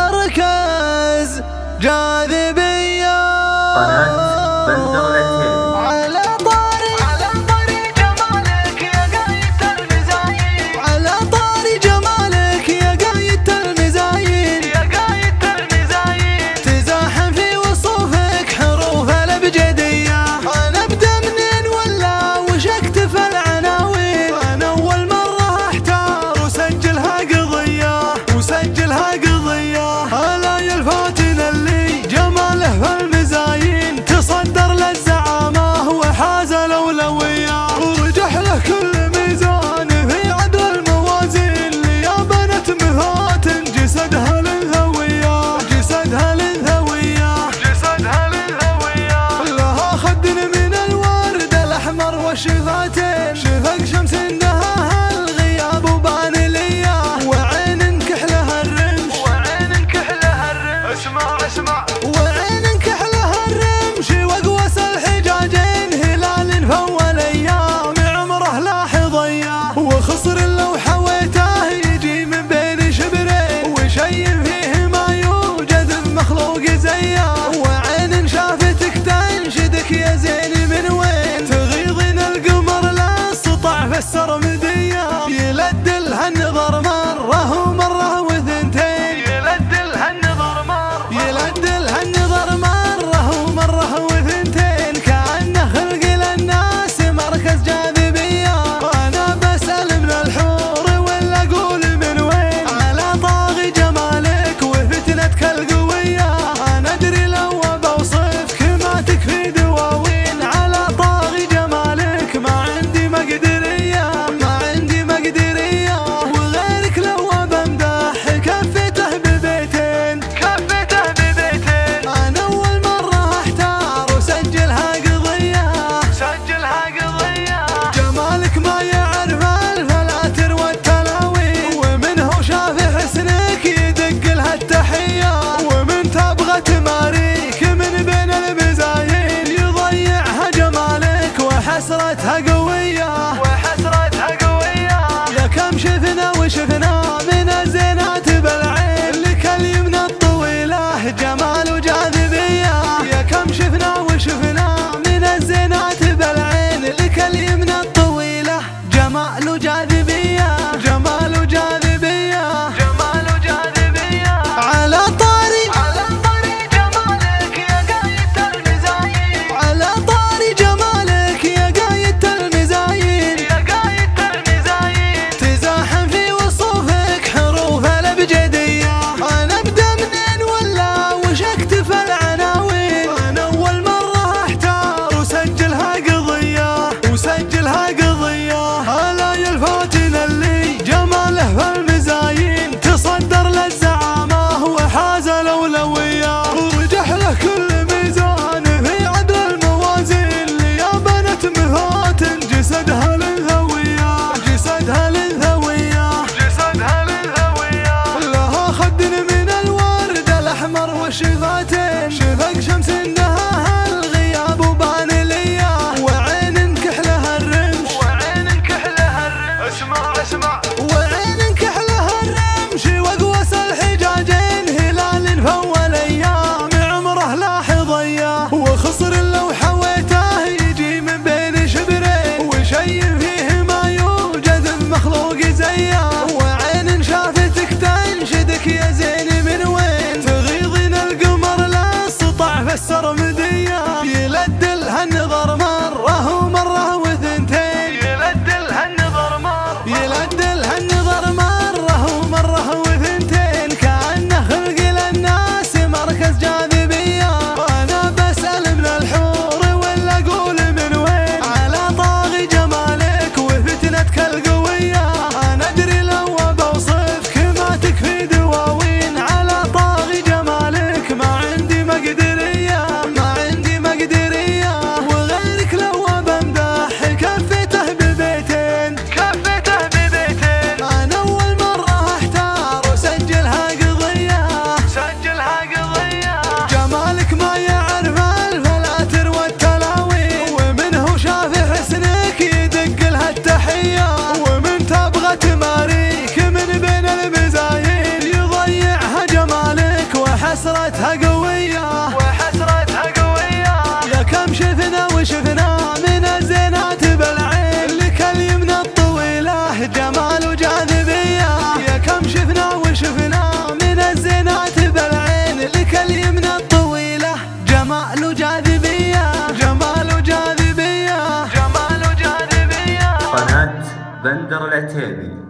مركز جاذبية. قناة بندغلتين. على طاري جمالك يا قايد المزايين، على طاري جمالك يا قايد المزايين، يا قايد المزايين، تزاحم في وصوفك حروف الابجدية. انا ابدا منين ولا وش اكتب العناوين، انا اول مرة احتار وسجلها قضية، وسجلها قضية. هلا يا الفاتن اللي جماله في المزايين، تصدر للزعامة وحاز الأولوية، ورجح له كل ميزان في عدل الموازين. يا بنت مهات جسدها للهوية، جسدها للهوية، جسدها للهوية. لها خد من الورد الأحمر والشفاتين، شفق شمس نهاها الغياب وبان ليا، وعين كحلها الرمش، وعين كحلها الرمش. اسمع وعين كحلها الرمش، وقوس الحجاجين، هلال فول ايام عمره لاحظيه، وخصر لو حويته يجي من بين شبرين، وشي فيه ما يوجد بمخلوق زيه، وعين شافتك تنشدك يا زين من وين، تغيظين القمر لا استطاع في السرمديه، يلدلها النظر مره ومره وثنتين، يلدلها النظر مره، يلدلها النظر مره ومره وثنتين، كأنه خلق للناس مركز جاذبيه. وانا بسأل من الحور ولا اقول من وين، على طاغي جمالك وفتنتك القويه، انا ادري لو بوصفك ما تكفي دواوين، على طاغي جمالك ما عندي مقدريه، ما لسانه طويلة جماله جاذبية جماله جاذبية جماله جاذبية. قناة بندر العتيبي.